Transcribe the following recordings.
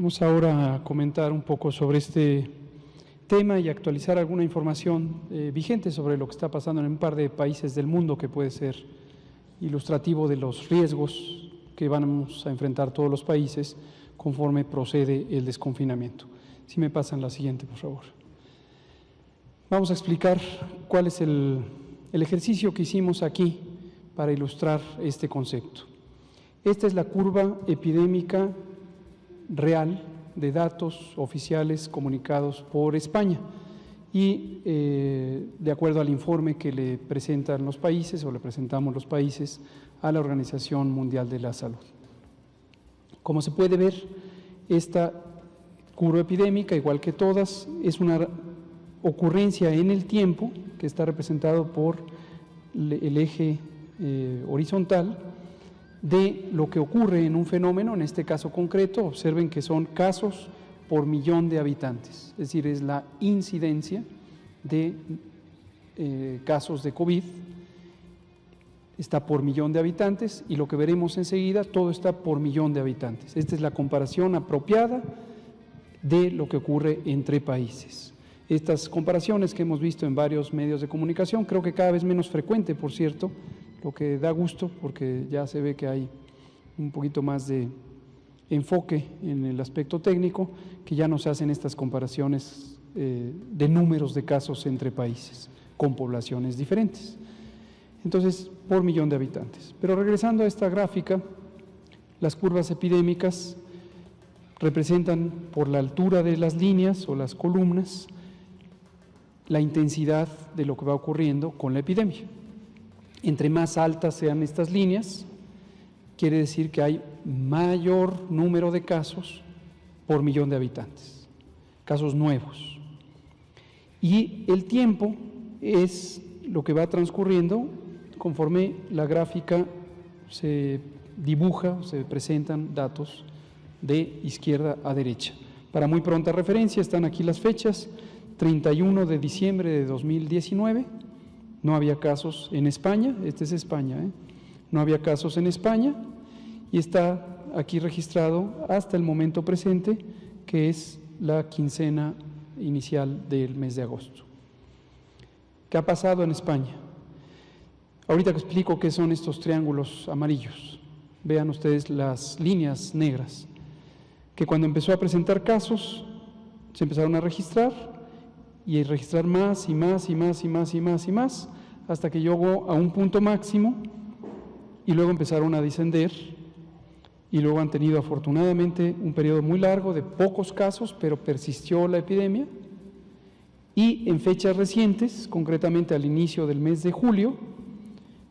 Vamos ahora a comentar un poco sobre este tema y actualizar alguna información vigente sobre lo que está pasando en un par de países del mundo que puede ser ilustrativo de los riesgos que vamos a enfrentar todos los países conforme procede el desconfinamiento. Si me pasan la siguiente, por favor. Vamos a explicar cuál es el ejercicio que hicimos aquí para ilustrar este concepto. Esta es la curva epidémica real de datos oficiales comunicados por España y de acuerdo al informe que le presentan los países o le presentamos los países a la Organización Mundial de la Salud. Como se puede ver, esta curva epidémica, igual que todas, es una ocurrencia en el tiempo que está representado por el eje horizontal de lo que ocurre en un fenómeno, en este caso concreto. Observen que son casos por millón de habitantes, es decir, es la incidencia de casos de COVID, está por millón de habitantes y lo que veremos enseguida, todo está por millón de habitantes. Esta es la comparación apropiada de lo que ocurre entre países. Estas comparaciones que hemos visto en varios medios de comunicación, creo que cada vez menos frecuente, por cierto, lo que da gusto porque ya se ve que hay un poquito más de enfoque en el aspecto técnico, que ya no se hacen estas comparaciones de números de casos entre países con poblaciones diferentes. Entonces, por millón de habitantes. Pero regresando a esta gráfica, las curvas epidémicas representan por la altura de las líneas o las columnas la intensidad de lo que va ocurriendo con la epidemia. Entre más altas sean estas líneas, quiere decir que hay mayor número de casos por millón de habitantes, casos nuevos. Y el tiempo es lo que va transcurriendo conforme la gráfica se dibuja, se presentan datos de izquierda a derecha. Para muy pronta referencia están aquí las fechas: 31 de diciembre de 2019, no había casos en España, este es España, no había casos en España y está aquí registrado hasta el momento presente, que es la quincena inicial del mes de agosto. ¿Qué ha pasado en España? Ahorita que explico qué son estos triángulos amarillos, vean ustedes las líneas negras, que cuando empezó a presentar casos, se empezaron a registrar y registrar más y más y más y más y más y más, hasta que llegó a un punto máximo y luego empezaron a descender y luego han tenido afortunadamente un periodo muy largo de pocos casos, pero persistió la epidemia y en fechas recientes, concretamente al inicio del mes de julio,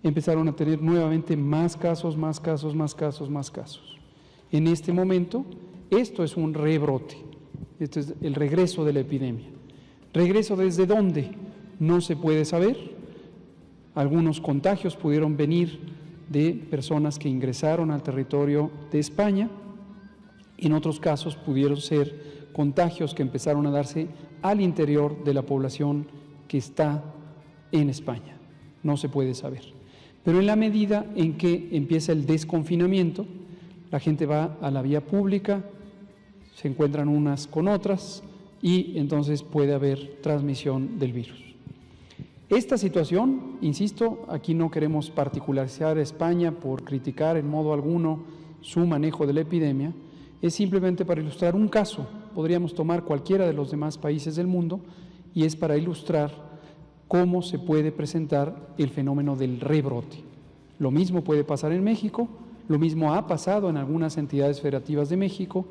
empezaron a tener nuevamente más casos, más casos, más casos, más casos. En este momento, esto es un rebrote, esto es el regreso de la epidemia. ¿Regreso desde dónde? No se puede saber. Algunos contagios pudieron venir de personas que ingresaron al territorio de España, en otros casos pudieron ser contagios que empezaron a darse al interior de la población que está en España. No se puede saber. Pero en la medida en que empieza el desconfinamiento, la gente va a la vía pública, se encuentran unas con otras y entonces puede haber transmisión del virus. Esta situación, insisto, aquí no queremos particularizar a España por criticar en modo alguno su manejo de la epidemia, es simplemente para ilustrar un caso. Podríamos tomar cualquiera de los demás países del mundo y es para ilustrar cómo se puede presentar el fenómeno del rebrote. Lo mismo puede pasar en México, lo mismo ha pasado en algunas entidades federativas de México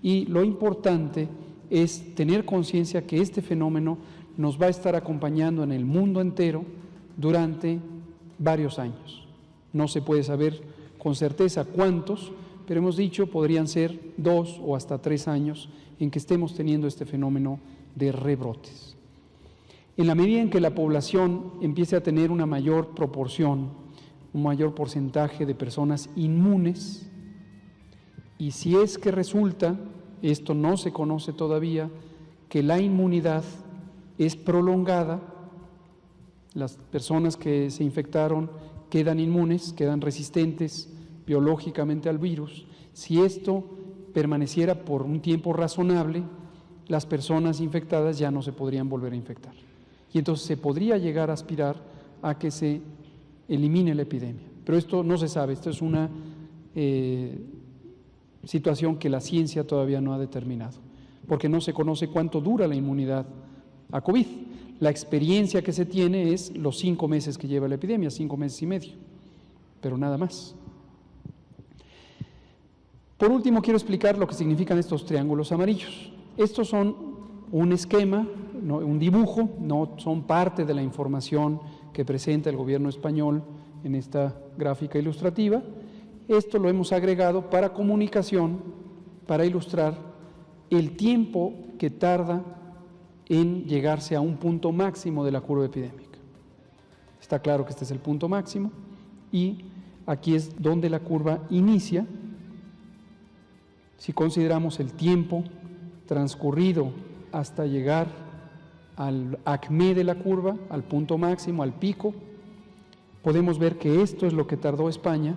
y lo importante es tener conciencia que este fenómeno nos va a estar acompañando en el mundo entero durante varios años. No se puede saber con certeza cuántos, pero hemos dicho podrían ser 2 o hasta 3 años en que estemos teniendo este fenómeno de rebrotes. En la medida en que la población empiece a tener una mayor proporción, un mayor porcentaje de personas inmunes, y si es que resulta, esto no se conoce todavía, que la inmunidad es prolongada, las personas que se infectaron quedan inmunes, quedan resistentes biológicamente al virus. Si esto permaneciera por un tiempo razonable, las personas infectadas ya no se podrían volver a infectar. Y entonces se podría llegar a aspirar a que se elimine la epidemia. Pero esto no se sabe, esto es una situación que la ciencia todavía no ha determinado, porque no se conoce cuánto dura la inmunidad a COVID. La experiencia que se tiene es los 5 meses que lleva la epidemia, 5 meses y medio, pero nada más. Por último, quiero explicar lo que significan estos triángulos amarillos. Estos son un esquema, un dibujo, no son parte de la información que presenta el gobierno español en esta gráfica ilustrativa. Esto lo hemos agregado para comunicación, para ilustrar el tiempo que tarda en llegarse a un punto máximo de la curva epidémica. Está claro que este es el punto máximo y aquí es donde la curva inicia. Si consideramos el tiempo transcurrido hasta llegar al acmé de la curva, al punto máximo, al pico, podemos ver que esto es lo que tardó España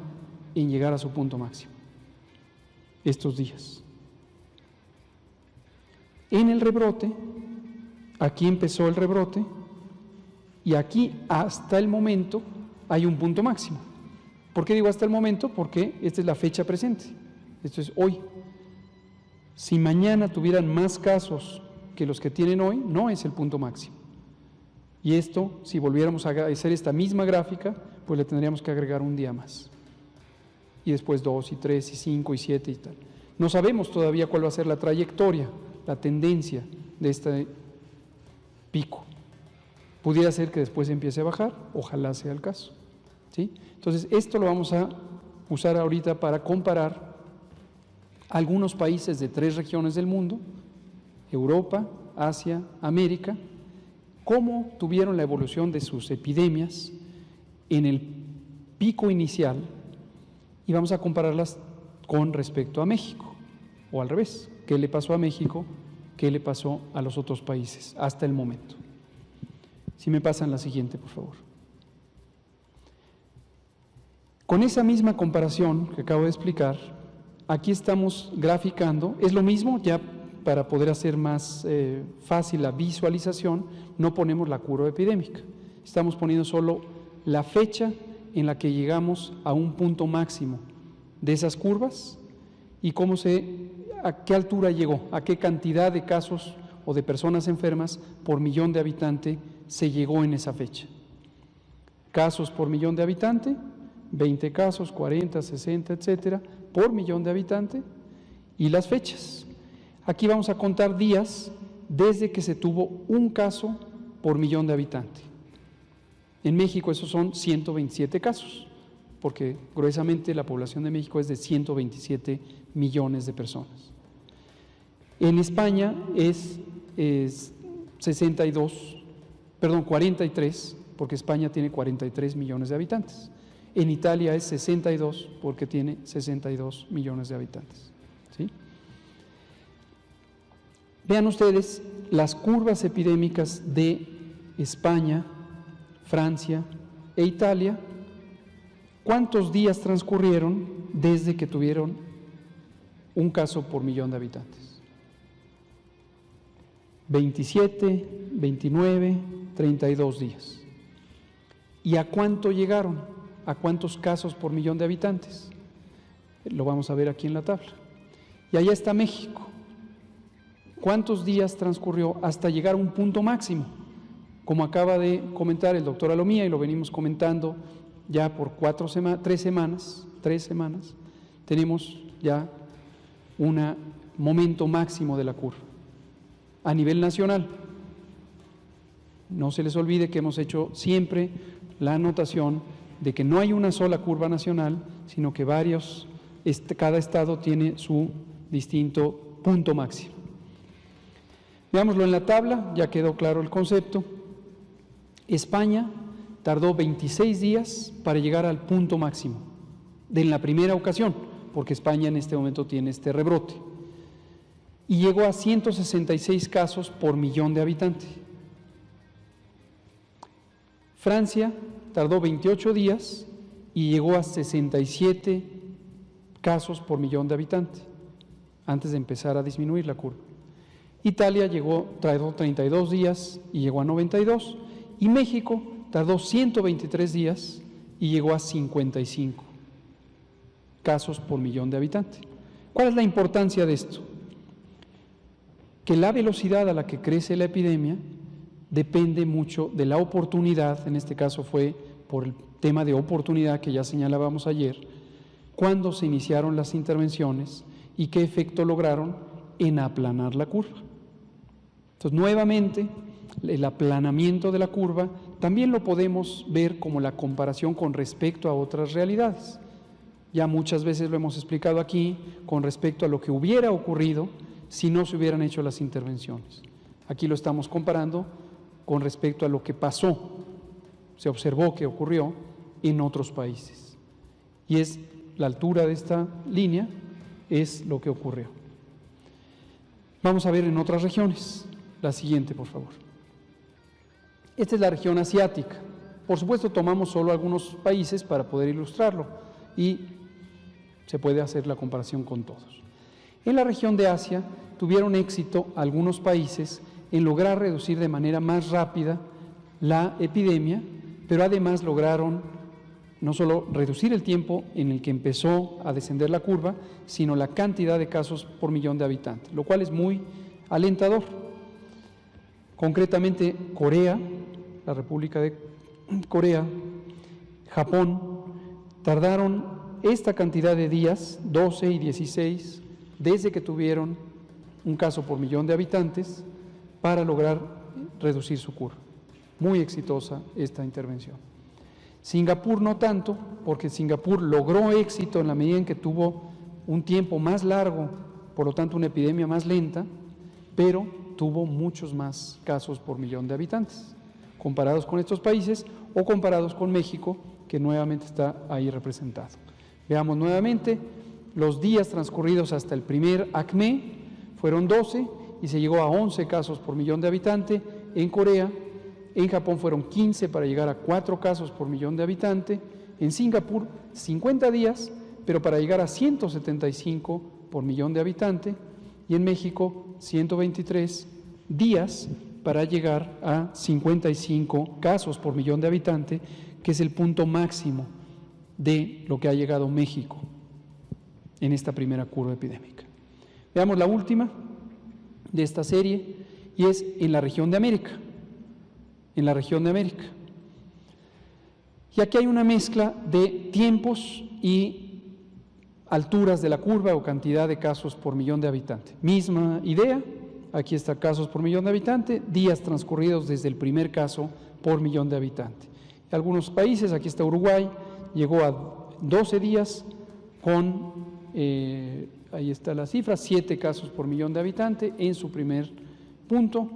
en llegar a su punto máximo, estos días. En el rebrote, aquí empezó el rebrote y aquí hasta el momento hay un punto máximo. ¿Por qué digo hasta el momento? Porque esta es la fecha presente, esto es hoy. Si mañana tuvieran más casos que los que tienen hoy, no es el punto máximo. Y esto, si volviéramos a hacer esta misma gráfica, pues le tendríamos que agregar un día más. Y después 2, y 3, y 5, y 7 y tal. No sabemos todavía cuál va a ser la trayectoria, la tendencia de este pico. Pudiera ser que después empiece a bajar, ojalá sea el caso, ¿sí? Entonces, esto lo vamos a usar ahorita para comparar algunos países de 3 regiones del mundo, Europa, Asia, América, cómo tuvieron la evolución de sus epidemias en el pico inicial y vamos a compararlas con respecto a México, o al revés, qué le pasó a México, qué le pasó a los otros países hasta el momento. Si me pasan la siguiente, por favor. Con esa misma comparación que acabo de explicar, aquí estamos graficando, es lo mismo, ya para poder hacer más fácil la visualización, no ponemos la curva epidémica, estamos poniendo solo la fecha en la que llegamos a un punto máximo de esas curvas y a qué altura llegó, a qué cantidad de casos o de personas enfermas por millón de habitante se llegó en esa fecha. Casos por millón de habitante, 20 casos, 40, 60, etcétera, por millón de habitante, y las fechas. Aquí vamos a contar días desde que se tuvo un caso por millón de habitante. En México esos son 127 casos, porque gruesamente la población de México es de 127 millones de personas. En España es 43, porque España tiene 43 millones de habitantes. En Italia es 62 porque tiene 62 millones de habitantes, ¿sí? Vean ustedes las curvas epidémicas de España, Francia e Italia. ¿Cuántos días transcurrieron desde que tuvieron un caso por millón de habitantes? 27, 29, 32 días. ¿Y a cuánto llegaron? ¿A cuántos casos por millón de habitantes? Lo vamos a ver aquí en la tabla. Y allá está México. ¿Cuántos días transcurrió hasta llegar a un punto máximo? Como acaba de comentar el doctor Alomía, y lo venimos comentando ya por 3 semanas, tenemos ya un momento máximo de la curva. A nivel nacional, no se les olvide que hemos hecho siempre la anotación de que no hay una sola curva nacional, sino que cada estado tiene su distinto punto máximo. Veámoslo en la tabla, ya quedó claro el concepto. España tardó 26 días para llegar al punto máximo, en la primera ocasión, porque España en este momento tiene este rebrote, y llegó a 166 casos por millón de habitantes. Francia tardó 28 días y llegó a 67 casos por millón de habitantes. antes de empezar a disminuir la curva. Italia tardó 32 días y llegó a 92, y México tardó 123 días y llegó a 55 casos por millón de habitantes. ¿Cuál es la importancia de esto? Que la velocidad a la que crece la epidemia depende mucho de la oportunidad, en este caso fue por el tema de oportunidad que ya señalábamos ayer, cuando se iniciaron las intervenciones y qué efecto lograron en aplanar la curva. Entonces, nuevamente, el aplanamiento de la curva también lo podemos ver como la comparación con respecto a otras realidades. Ya muchas veces lo hemos explicado aquí con respecto a lo que hubiera ocurrido si no se hubieran hecho las intervenciones. Aquí lo estamos comparando con respecto a lo que pasó, se observó que ocurrió en otros países. Y es la altura de esta línea, es lo que ocurrió. Vamos a ver en otras regiones. La siguiente, por favor. Esta es la región asiática. Por supuesto, tomamos solo algunos países para poder ilustrarlo y se puede hacer la comparación con todos. En la región de Asia tuvieron éxito algunos países en lograr reducir de manera más rápida la epidemia, pero además lograron no solo reducir el tiempo en el que empezó a descender la curva, sino la cantidad de casos por millón de habitantes, lo cual es muy alentador. Concretamente, Corea, la República de Corea, Japón, tardaron esta cantidad de días, 12 y 16, desde que tuvieron un caso por millón de habitantes, para lograr reducir su curva. Muy exitosa esta intervención. Singapur no tanto, porque Singapur logró éxito en la medida en que tuvo un tiempo más largo, por lo tanto una epidemia más lenta, pero tuvo muchos más casos por millón de habitantes, comparados con estos países o comparados con México, que nuevamente está ahí representado. Veamos nuevamente, los días transcurridos hasta el primer ACME fueron 12 y se llegó a 11 casos por millón de habitantes en Corea. En Japón fueron 15 para llegar a 4 casos por millón de habitantes. En Singapur, 50 días, pero para llegar a 175 por millón de habitantes. Y en México, 123 días para llegar a 55 casos por millón de habitantes, que es el punto máximo de lo que ha llegado México en esta primera curva epidémica. Veamos la última de esta serie, y es en la región de América. En la región de América. Y aquí hay una mezcla de tiempos y alturas de la curva o cantidad de casos por millón de habitantes. Misma idea, aquí está casos por millón de habitantes, días transcurridos desde el primer caso por millón de habitantes. Algunos países, aquí está Uruguay, llegó a 12 días con, ahí está la cifra, 7 casos por millón de habitantes en su primer punto.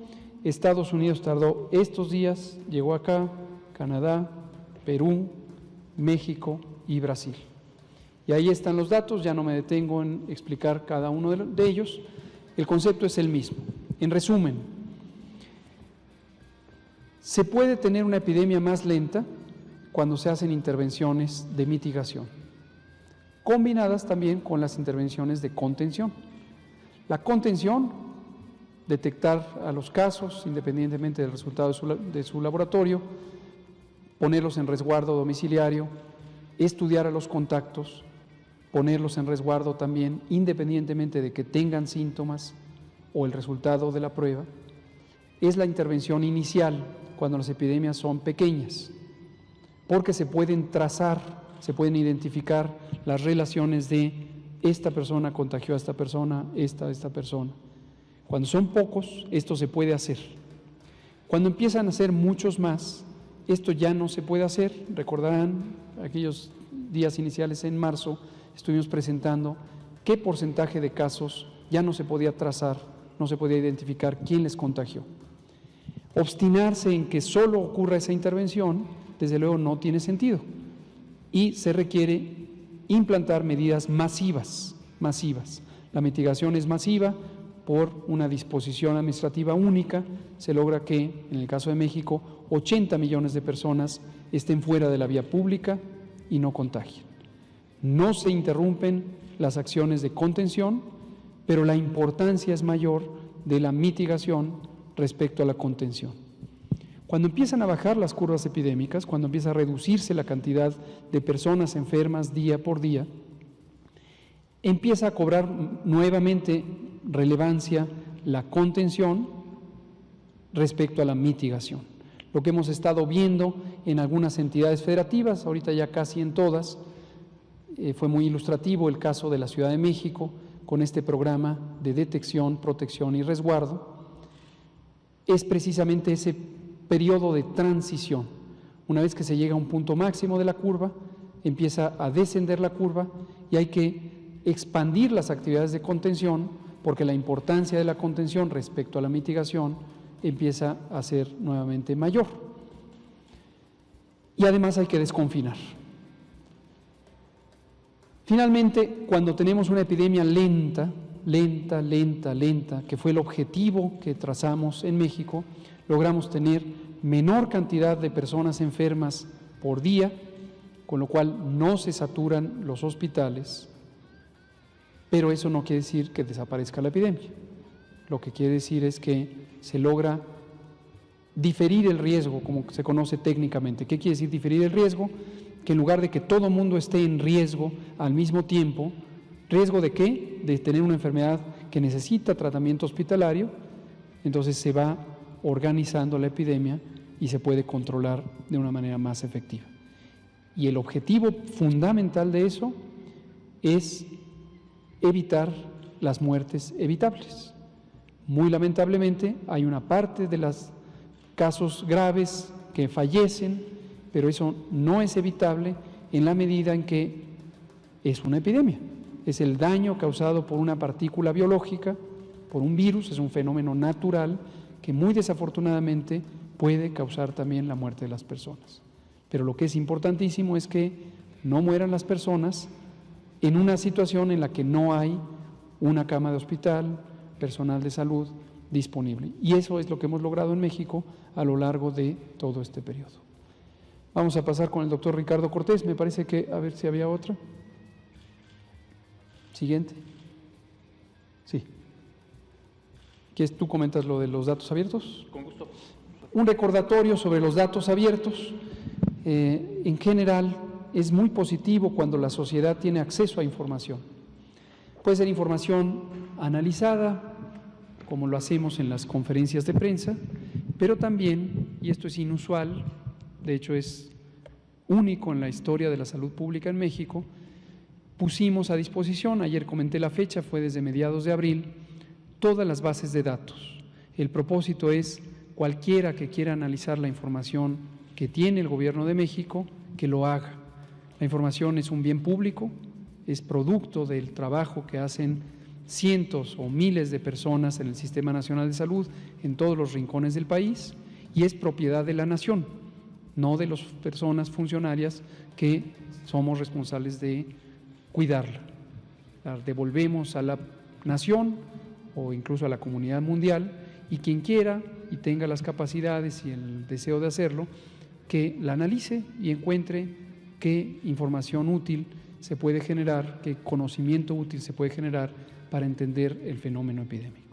Estados Unidos tardó estos días, llegó acá, Canadá, Perú, México y Brasil. Y ahí están los datos, ya no me detengo en explicar cada uno de ellos. El concepto es el mismo. En resumen, se puede tener una epidemia más lenta cuando se hacen intervenciones de mitigación, combinadas también con las intervenciones de contención. La contención, detectar a los casos independientemente del resultado de su laboratorio, ponerlos en resguardo domiciliario, estudiar a los contactos, ponerlos en resguardo también independientemente de que tengan síntomas o el resultado de la prueba, es la intervención inicial cuando las epidemias son pequeñas, porque se pueden trazar, se pueden identificar las relaciones de esta persona contagió a esta persona, esta persona. Cuando son pocos, esto se puede hacer. Cuando empiezan a ser muchos más, esto ya no se puede hacer. Recordarán aquellos días iniciales en marzo, estuvimos presentando qué porcentaje de casos ya no se podía trazar, no se podía identificar quién les contagió. Obstinarse en que solo ocurra esa intervención, desde luego no tiene sentido y se requiere implantar medidas masivas. La mitigación es masiva por una disposición administrativa única, se logra que, en el caso de México, 80 millones de personas estén fuera de la vía pública y no contagien. No se interrumpen las acciones de contención, pero la importancia es mayor de la mitigación respecto a la contención. Cuando empiezan a bajar las curvas epidémicas, cuando empieza a reducirse la cantidad de personas enfermas día por día, empieza a cobrar nuevamente relevancia la contención respecto a la mitigación. Lo que hemos estado viendo en algunas entidades federativas, ahorita ya casi en todas, fue muy ilustrativo el caso de la Ciudad de México con este programa de detección, protección y resguardo, es precisamente ese periodo de transición. Una vez que se llega a un punto máximo de la curva, empieza a descender la curva y hay que expandir las actividades de contención porque la importancia de la contención respecto a la mitigación empieza a ser nuevamente mayor. Y además hay que desconfinar. Finalmente, cuando tenemos una epidemia lenta, que fue el objetivo que trazamos en México, logramos tener menor cantidad de personas enfermas por día, con lo cual no se saturan los hospitales, pero eso no quiere decir que desaparezca la epidemia. Lo que quiere decir es que se logra diferir el riesgo, como se conoce técnicamente. ¿Qué quiere decir diferir el riesgo? Que en lugar de que todo el mundo esté en riesgo al mismo tiempo, ¿riesgo de qué? De tener una enfermedad que necesita tratamiento hospitalario, entonces se va organizando la epidemia y se puede controlar de una manera más efectiva. Y el objetivo fundamental de eso es evitar las muertes evitables. Muy lamentablemente hay una parte de los casos graves que fallecen, pero eso no es evitable en la medida en que es una epidemia. Es el daño causado por una partícula biológica, por un virus, es un fenómeno natural que muy desafortunadamente puede causar también la muerte de las personas. Pero lo que es importantísimo es que no mueran las personas en una situación en la que no hay una cama de hospital, personal de salud disponible. Y eso es lo que hemos logrado en México a lo largo de todo este periodo. Vamos a pasar con el doctor Ricardo Cortés. Me parece que, a ver si había otra. Siguiente. Sí. ¿Quieres tú comentas lo de los datos abiertos? Con gusto. Un recordatorio sobre los datos abiertos. En general, es muy positivo cuando la sociedad tiene acceso a información. Puede ser información analizada, como lo hacemos en las conferencias de prensa, pero también, y esto es inusual, de hecho es único en la historia de la salud pública en México, pusimos a disposición, ayer comenté la fecha, fue desde mediados de abril, todas las bases de datos. El propósito es cualquiera que quiera analizar la información que tiene el Gobierno de México, que lo haga. La información es un bien público, es producto del trabajo que hacen cientos o miles de personas en el Sistema Nacional de Salud en todos los rincones del país y es propiedad de la nación, no de las personas funcionarias que somos responsables de cuidarla. La devolvemos a la nación o incluso a la comunidad mundial y quien quiera y tenga las capacidades y el deseo de hacerlo, que la analice y encuentre qué información útil se puede generar, qué conocimiento útil se puede generar para entender el fenómeno epidémico.